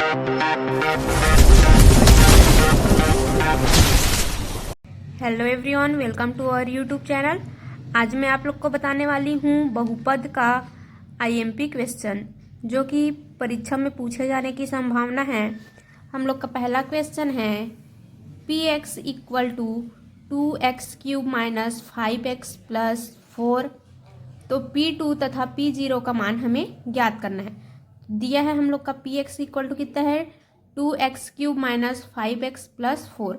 Hello everyone, welcome to our YouTube channel. आज मैं आप लोग को बताने वाली हूँ बहुपद का आईएमपी क्वेश्चन, जो कि परीक्षा में पूछे जाने की संभावना है। हम लोग का पहला क्वेश्चन है p x equal to 2x³ minus 5x plus 4। तो P2 तथा P0 का मान हमें ज्ञात करना है। दिया है हम लोग का पी एक्स इक्वल टू कितना है 2x³ माइनस 5x प्लस 4।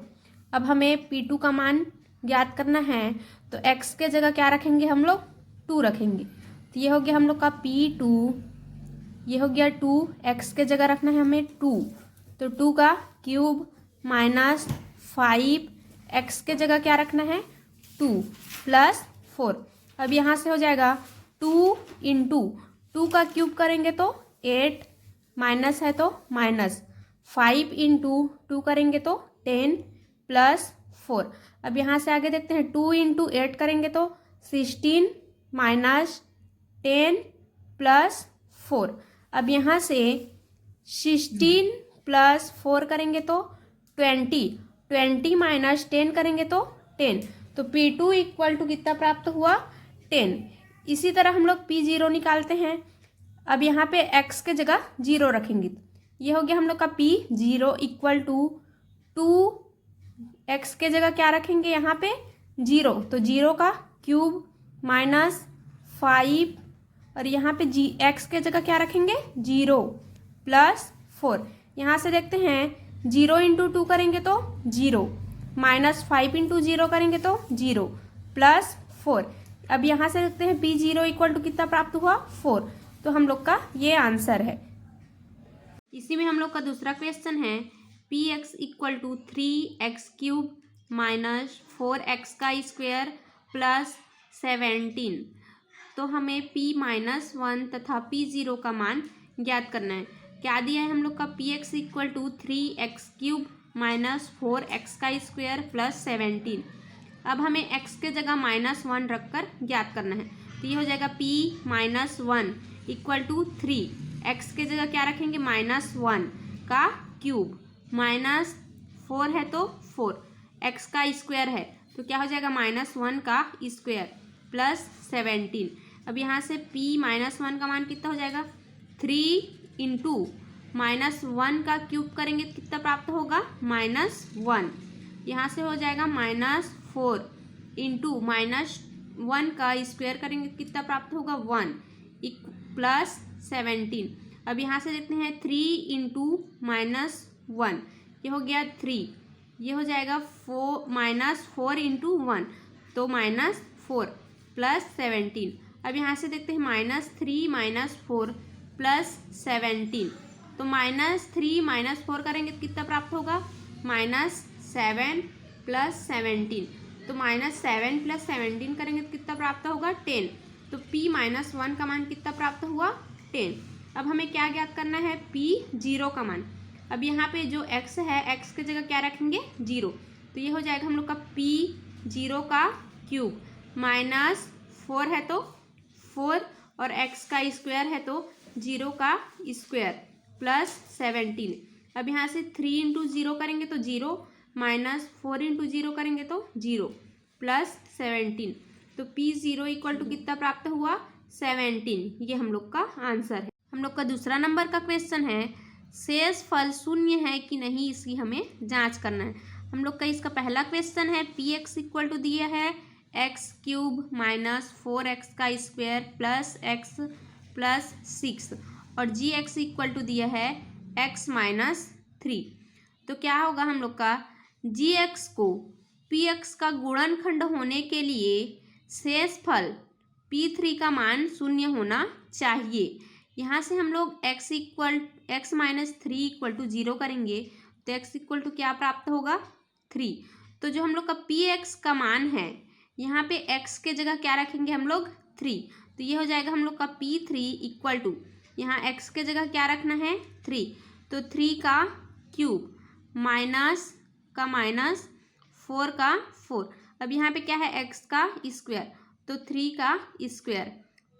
अब हमें P2 का मान ज्ञात करना है, तो x के जगह क्या रखेंगे हम लोग 2 रखेंगे। तो ये हो गया हम लोग का P2, ये हो गया 2, x के जगह रखना है हमें 2, तो 2 का क्यूब माइनस 5, x के जगह क्या रखना है 2 प्लस 4। अब यहाँ से हो जाएगा 2 इंटू 2 का क्यूब करेंगे तो 8, माइनस है तो माइनस 5 इंटू 2 करेंगे तो 10 प्लस 4। अब यहाँ से आगे देखते हैं 2 इंटू 8 करेंगे तो 16 माइनस 10 प्लस 4। अब यहाँ से 16 प्लस 4 करेंगे तो 20 माइनस 10 करेंगे तो 10। तो P2 इक्वल टू कितना प्राप्त हुआ 10। इसी तरह हम लोग P0 निकालते हैं। अब यहाँ पे x के जगह 0 रखेंगे। ये हो गया हम लोग का P0 इक्वल टू 2x के जगह क्या रखेंगे यहाँ पे 0, तो 0 का क्यूब माइनस 5, और यहाँ पे x के जगह क्या रखेंगे 0 प्लस 4। यहाँ से देखते हैं 0 इंटू 2 करेंगे तो 0, माइनस 5 इंटू 0 करेंगे तो 0 प्लस 4। अब यहाँ से देखते हैं P0 इक्वल टू कितना प्राप्त हुआ 4। तो हम लोग का ये आंसर है। इसी में हम लोग का दूसरा क्वेश्चन है p x equal to 3x³ minus 4x का स्क्वायर प्लस 17। तो हमें P-1 तथा P0 का मान ज्ञात करना है। क्या दिया है हम लोग का p x equal to 3x³ minus 4x का स्क्वायर प्लस 17। अब हमें x के जगह -1 रखकर ज्ञात करना है। तो ये हो जाएगा P-1 इक्वल टू 3, x के जगह क्या रखेंगे -1 का क्यूब, माइनस 4 है तो 4, x का स्क्वायर है तो क्या हो जाएगा -1 का स्क्वायर प्लस 17। अब यहाँ से P-1 का मान कितना हो जाएगा 3 इंटू -1 का क्यूब करेंगे तो कितना प्राप्त होगा -1। यहाँ से हो जाएगा -4 इंटू -1 का स्क्वायर करेंगे तो कितना प्राप्त होगा 1 प्लस 17। अब यहाँ से देखते हैं 3 इंटू -1, ये हो गया 3, ये हो जाएगा -4 इंटू 1 तो -4 प्लस 17। अब यहाँ से देखते हैं -3 -4 प्लस 17, तो -3 -4 करेंगे तो कितना प्राप्त होगा -7 प्लस 17। तो -7 प्लस 17 करेंगे तो कितना प्राप्त होगा 10। तो P-1 का मान कितना प्राप्त हुआ 10। अब हमें क्या ज्ञात करना है P0 का मान। अब यहाँ पे जो x है x के जगह क्या रखेंगे 0, तो ये हो जाएगा हम लोग का P0 का क्यूब, -4 है तो 4 और x का स्क्वायर है तो 0 का स्क्वायर प्लस 17। अब यहाँ से 3 इंटू 0 करेंगे तो 0, -4 इंटू 0 करेंगे तो 0 प्लस 17। तो P0 इक्वल टू कितना प्राप्त हुआ 17। ये हम लोग का आंसर है। हम लोग का दूसरा नंबर का क्वेश्चन है शेष फल शून्य है कि नहीं, इसकी हमें जांच करना है। हम लोग का इसका पहला क्वेश्चन है पी एक्स इक्वल टू दिया है x³ माइनस 4x का स्क्वायर प्लस x प्लस 6, और gx इक्वल टू दिया है x माइनस 3। तो क्या होगा हम लोग का gx को px का गुणनखंड होने के लिए शेष फल p3 का मान शून्य होना चाहिए। यहाँ से हम लोग x माइनस 3 इक्वल टू 0 करेंगे तो x इक्वल टू क्या प्राप्त होगा 3। तो जो हम लोग का px का मान है यहाँ पे x के जगह क्या रखेंगे हम लोग 3, तो ये हो जाएगा हम लोग का P3 इक्वल टू, यहाँ x के जगह क्या रखना है 3, तो 3 का क्यूब माइनस का माइनस 4 का 4। अब यहाँ पे क्या है x का स्क्वायर, तो 3 का स्क्वायर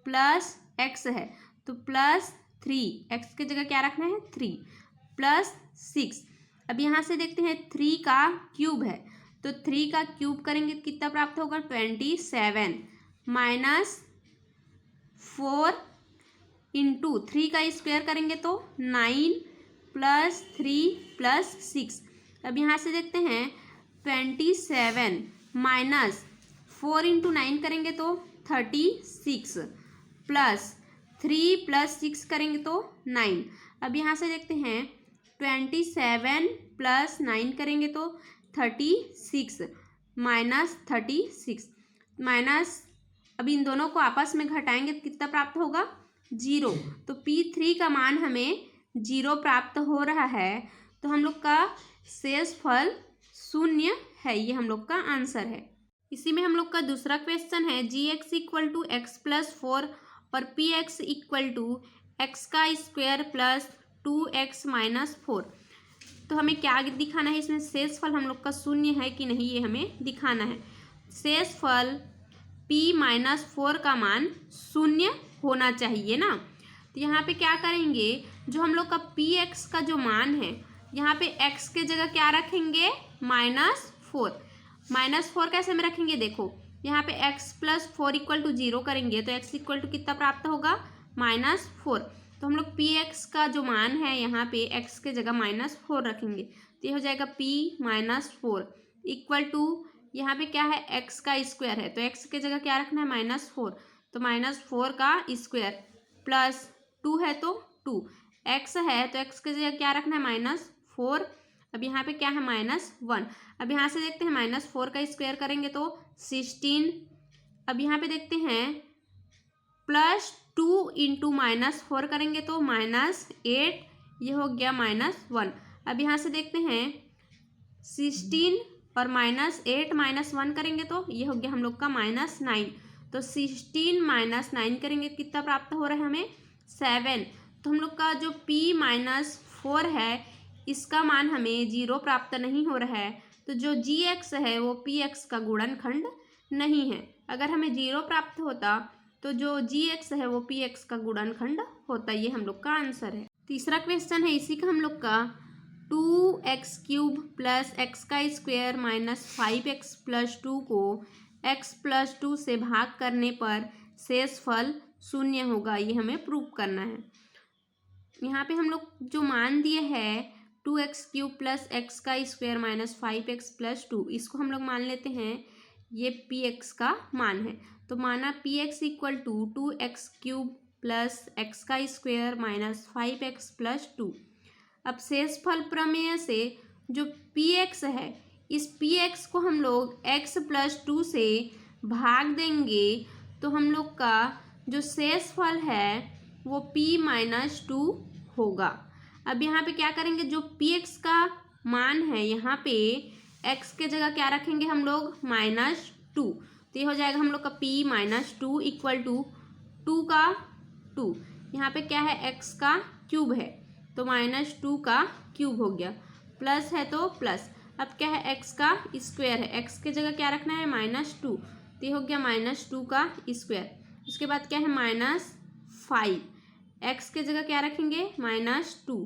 प्लस x है तो प्लस 3, x के जगह क्या रखना है 3 प्लस 6। अब यहाँ से देखते हैं 3 का क्यूब है, तो 3 का क्यूब करेंगे तो कितना प्राप्त होगा 27 माइनस 4 इंटू 3 का स्क्वायर करेंगे तो 9 प्लस 3 प्लस 6। अब यहाँ से देखते हैं 27 माइनस 4 इंटू 9 करेंगे तो 36 प्लस 3 प्लस 6 करेंगे तो 9। अब यहाँ से देखते हैं 27 प्लस 9 करेंगे तो 36 माइनस 36 माइनस, अब इन दोनों को आपस में घटाएंगे तो कितना प्राप्त होगा 0। तो P3 का मान हमें 0 प्राप्त हो रहा है, तो हम लोग का शेषफल 0 है, ये हम लोग का आंसर है। इसी में हम लोग का दूसरा क्वेश्चन है gx equal to x plus 4 और px इक्वल टू एक्स का स्क्वायर प्लस 2x माइनस 4। तो हमें क्या दिखाना है, इसमें शेषफल हम लोग का 0 है कि नहीं ये हमें दिखाना है। शेषफल p माइनस 4 का मान 0 होना चाहिए ना। तो यहाँ पे क्या करेंगे, जो हम लोग का px का जो मान है यहाँ पे x के जगह क्या रखेंगे -4। -4 कैसे में रखेंगे, देखो यहाँ पे x प्लस 4 इक्वल टू 0 करेंगे तो x इक्वल टू कितना प्राप्त होगा -4। तो हम लोग px का जो मान है यहाँ पे x के जगह -4 रखेंगे तो ये हो जाएगा p -4 इक्वल टू, यहाँ पे क्या है x का स्क्वायर है तो x के जगह क्या रखना है -4, तो -4 का स्क्वायर प्लस 2 है तो 2, x है तो x के जगह क्या रखना है -4। अब यहाँ पे क्या है -1। अब यहाँ से देखते हैं -4 का स्क्वायर करेंगे तो 16। अब यहाँ पे देखते हैं प्लस 2 इंटू -4 करेंगे तो -8, ये हो गया -1। अब यहाँ से देखते हैं 16 और -8 -1 करेंगे तो ये हो गया हम लोग का -9। तो 16 -9 करेंगे कितना प्राप्त हो रहा है हमें 7। तो हम लोग का जो p -4 है इसका मान हमें 0 प्राप्त नहीं हो रहा है, तो जो gx है वो px का गुणनखंड नहीं है। अगर हमें 0 प्राप्त होता तो जो gx है वो px का गुणनखंड होता, ये हम लोग का आंसर है। तीसरा क्वेश्चन है इसी का हम लोग का 2x क्यूब प्लस एक्स का स्क्वायर माइनस 5x प्लस 2 को x प्लस 2 से भाग करने पर शेषफल 0 होगा, ये हमें प्रूव करना है। यहाँ पे हम लोग जो मान दिए है 2x क्यूब प्लस एक्स का स्क्वायर माइनस 5x प्लस 2, इसको हम लोग मान लेते हैं ये px का मान है। तो माना px equal to 2x cube plus x का स्क्वायर माइनस 5x प्लस 2। अब शेषफल प्रमेय से जो px है इस px को हम लोग x प्लस 2 से भाग देंगे तो हम लोग का जो शेषफल है वो p माइनस 2 होगा। अब यहाँ पे क्या करेंगे, जो px का मान है यहाँ पे x के जगह क्या रखेंगे हम लोग -2, तो ये हो जाएगा हम लोग का p -2 इक्वल टू 2 का 2, यहाँ पे क्या है x का क्यूब है तो -2 का क्यूब हो गया, प्लस है तो प्लस। अब क्या है x का स्क्वायर है, x के जगह क्या रखना है -2, तो ये हो गया -2 का स्क्वायर। उसके बाद क्या है -5, x के जगह क्या रखेंगे -2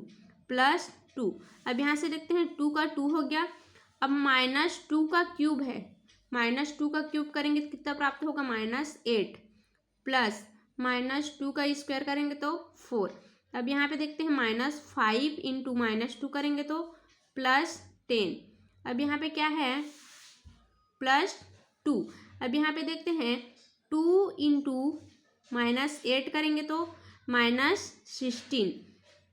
प्लस 2। अब यहाँ से देखते हैं 2 का 2 हो गया। अब -2 का क्यूब है, -2 का क्यूब करेंगे तो कितना प्राप्त होगा -8 प्लस -2 का स्क्वायर करेंगे तो 4। अब यहाँ पे देखते हैं -5 इंटू -2 करेंगे तो +10। अब यहाँ पे क्या है +2। अब यहाँ पे देखते हैं 2 इंटू -8 करेंगे तो -16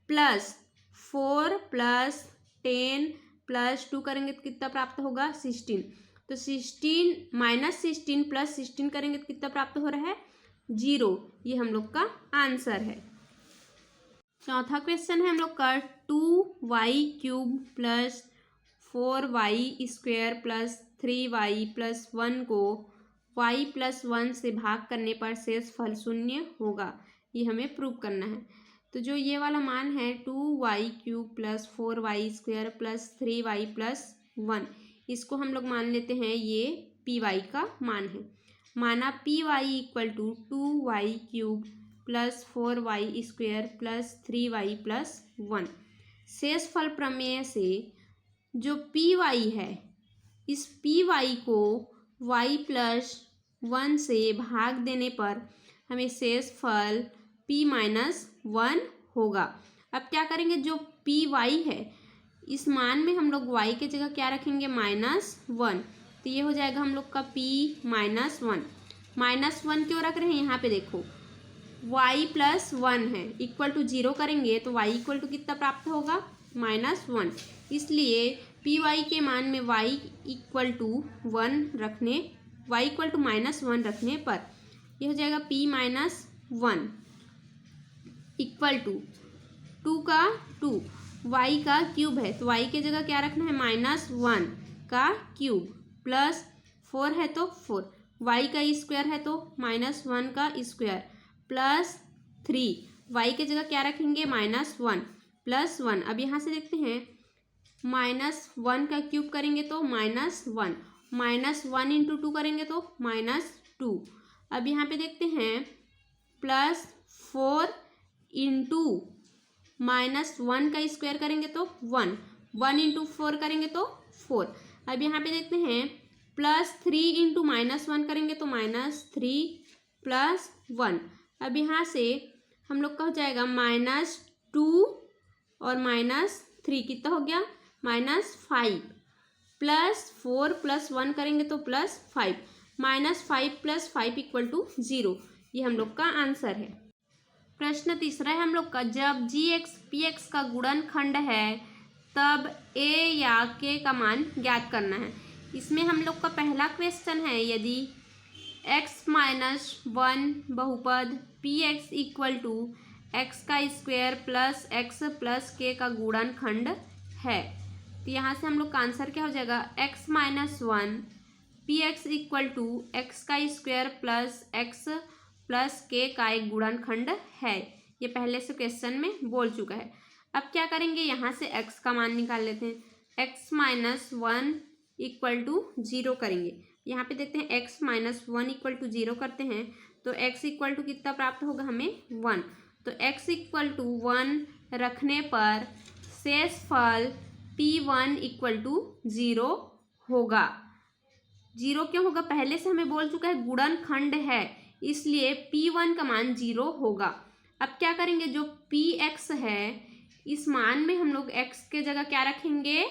प्लस 4 प्लस 10 प्लस 2 करेंगे तो कितना प्राप्त होगा 16। तो 16 -16 प्लस 16 करेंगे तो कितना प्राप्त हो रहा है 0, ये हम लोग का आंसर है। चौथा क्वेश्चन है हम लोग का 2y cube plus 4y square plus 3y plus 1 को y प्लस 1 से भाग करने पर शेषफल 0 होगा, ये हमें प्रूव करना है। तो जो ये वाला मान है 2y cube plus 4y square plus 3y plus 1, इसको हम लोग मान लेते हैं ये py का मान है। माना py equal to 2y cube plus 4y square plus 3y plus 1। शेषफल प्रमेय से जो पी वाई है, इस पी वाई को वाई प्लस 1 से भाग देने पर हमें शेषफल p माइनस 1 होगा। अब क्या करेंगे, जो पी वाई है इस मान में हम लोग y के जगह क्या रखेंगे, -1। तो ये हो जाएगा हम लोग का p -1। -1 क्यों रख रहे हैं, यहाँ पे देखो y प्लस 1 है, इक्वल टू 0 करेंगे तो y इक्वल टू कितना प्राप्त होगा, -1। इसलिए पी वाई के मान में y इक्वल टू 1 रखने, y इक्वल टू -1 रखने पर यह हो जाएगा p -1 इक्वल टू 2 का 2, y का क्यूब है तो y के जगह क्या रखना है, -1 का क्यूब प्लस 4 है तो 4, y का स्क्वायर है तो -1 का स्क्वायर प्लस 3, y के जगह क्या रखेंगे, -1 प्लस 1। अब यहाँ से देखते हैं -1 का क्यूब करेंगे तो -1, -1 इंटू 2 करेंगे तो -2। अब यहाँ पे देखते हैं प्लस 4 इंटू -1 का स्क्वायर करेंगे तो 1, 1 इंटू 4 करेंगे तो 4। अब यहाँ पे देखते हैं प्लस 3 इंटू -1 करेंगे तो -3 प्लस 1। अब यहाँ से हम लोग का हो जाएगा -2 और -3 कितना हो गया, -5 प्लस 4 प्लस 1 करेंगे तो +5, -5 प्लस 5 इक्वल टू 0। ये हम लोग का आंसर है। प्रश्न तीसरा है हम लोग का, जब gx px का गुणनखंड है तब a या k का मान ज्ञात करना है। इसमें हम लोग का पहला क्वेश्चन है, यदि x-1 बहुपद px इक्वल टू एक्स का square plus x plus k का गुणनखंड है, तो यहाँ से हम लोग का आंसर क्या हो जाएगा, x-1 px equal to x का square plus x plus k का एक गुणनखंड है। ये पहले से क्वेश्चन में बोल चुका है। अब क्या करेंगे, यहाँ से x का मान निकाल लेते हैं, x-1 इक्वल टू 0 करेंगे। यहाँ पे देखते हैं x-1 इक्वल टू 0 करते हैं तो x इक्वल टू कितना प्राप्त होगा हमें, 1। तो x इक्वल टू 1 रखने पर शेषफल p1 इक्वल टू 0 होगा। 0 क्यों होगा, पहले से हमें बोल चुका है गुणनखंड है, इसलिए p1 का मान 0 होगा। अब क्या करेंगे, जो px है इस मान में हम लोग x के जगह क्या रखेंगे,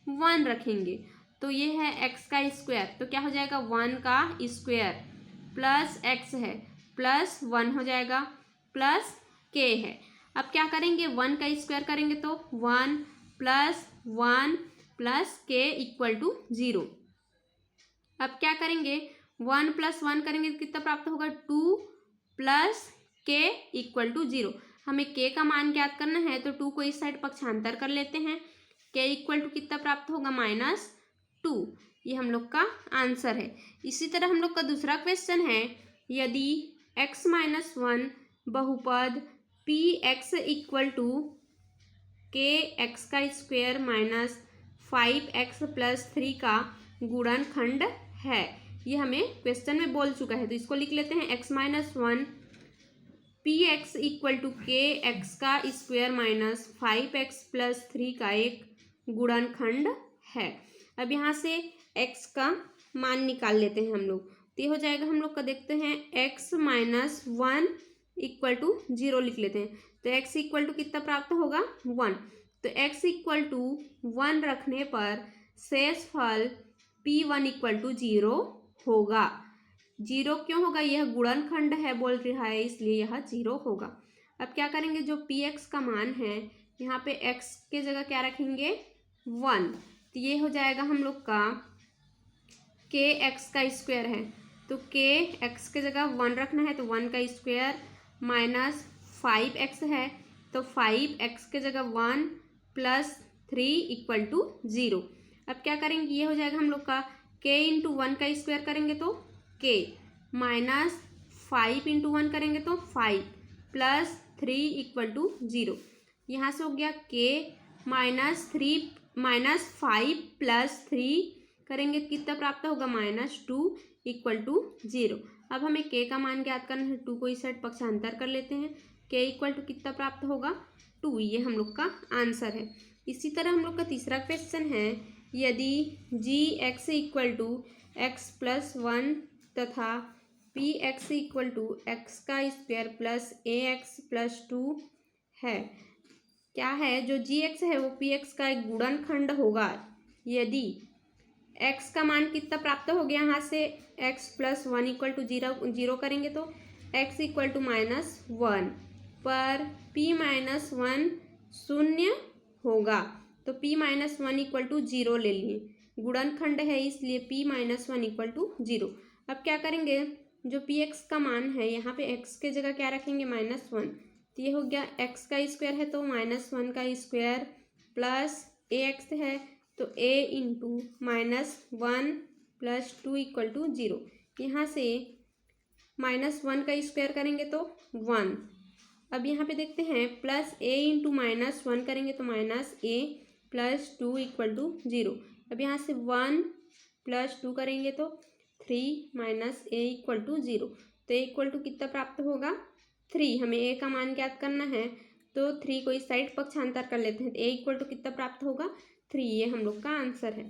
1 रखेंगे। तो ये है x का स्क्वायर, तो क्या हो जाएगा 1 का स्क्वायर प्लस x है प्लस 1 हो जाएगा प्लस k है। अब क्या करेंगे, 1 का स्क्वायर करेंगे तो 1 plus 1 plus k equal to 0। अब क्या करेंगे, 1 प्लस 1 करेंगे तो कितना प्राप्त होगा, 2 प्लस k इक्वल टू 0। हमें k का मान ज्ञात करना है तो 2 को इस साइड पक्षांतर कर लेते हैं, k इक्वल टू कितना प्राप्त होगा, -2। ये हम लोग का आंसर है। इसी तरह हम लोग का दूसरा क्वेश्चन है, यदि x-1 बहुपद px इक्वल टू kx का स्क्वायर माइनस 5x प्लस 3 का गुणनखंड है। ये हमें क्वेश्चन में बोल चुका है, तो इसको लिख लेते हैं, x-1 px equal to kx का स्क्वायर माइनस 5x प्लस 3 का एक गुणनखंड है। अब यहाँ से x का मान निकाल लेते हैं हम लोग, तो ये हो जाएगा हम लोग का, देखते हैं x-1 इक्वल टू 0 लिख लेते हैं, तो x इक्वल टू कितना प्राप्त होगा, 1। तो x इक्वल टू 1 रखने पर शेषफल p1 इक्वल टू 0 होगा। 0 क्यों होगा, यह गुणनखंड है बोल रहा है, इसलिए यह 0 होगा। अब क्या करेंगे, जो px का मान है यहाँ पे x के जगह क्या रखेंगे, 1। तो ये हो जाएगा हम लोग का kx का स्क्वायर है, तो kx के जगह 1 रखना है तो 1 का स्क्वायर माइनस 5x है, तो 5x के जगह 1 प्लस 3 इक्वल टू 0। अब क्या करेंगे, ये हो जाएगा हम लोग का k इंटू 1 का स्क्वायर करेंगे तो k माइनस 5 इंटू 1 करेंगे तो 5 प्लस 3 इक्वल टू 0। यहाँ से हो गया k माइनस 5 प्लस 3 करेंगे कितना प्राप्त होगा, -2 इक्वल टू 0। अब हमें k का मान ज्ञात करना है, 2 को इस साइड पक्षांतर कर लेते हैं, k इक्वल टू कितना प्राप्त होगा, 2, ये हम लोग का आंसर है। इसी तरह हम लोग का तीसरा क्वेश्चन है, यदि g x equal to x plus 1 तथा p x equal to x का square plus a x plus 2 है, क्या है, जो जी एक्स है वो पी एक्स का एक गुणनखंड होगा यदि x का मान कितना प्राप्त हो गया, यहाँ से x plus 1 equal to zero करेंगे तो x इक्वल टू -1 पर p माइनस 1 शून्य होगा, तो p माइनस 1 इक्वल टू 0 ले लिए, गुणनखंड है इसलिए p माइनस 1 इक्वल टू 0। अब क्या करेंगे, जो px का मान है यहाँ पे x के जगह क्या रखेंगे, -1, तो ये हो गया x का स्क्वायर है तो -1 का स्क्वायर प्लस ax है तो a into -1 plus 2 equal to 0। यहाँ से -1 का स्क्वायर करेंगे तो 1। अब यहाँ पे देखते हैं प्लस a इंटू -1 करेंगे तो -a प्लस 2 इक्वल टू 0। अब यहाँ से 1 प्लस 2 करेंगे तो 3 माइनस a इक्वल टू 0, तो a इक्वल टू कितना प्राप्त होगा, 3। हमें a का मान ज्ञात करना है तो 3 को इस साइड पक्षांतर कर लेते हैं, तो a इक्वल टू कितना प्राप्त होगा, 3। ये हम लोग का आंसर है।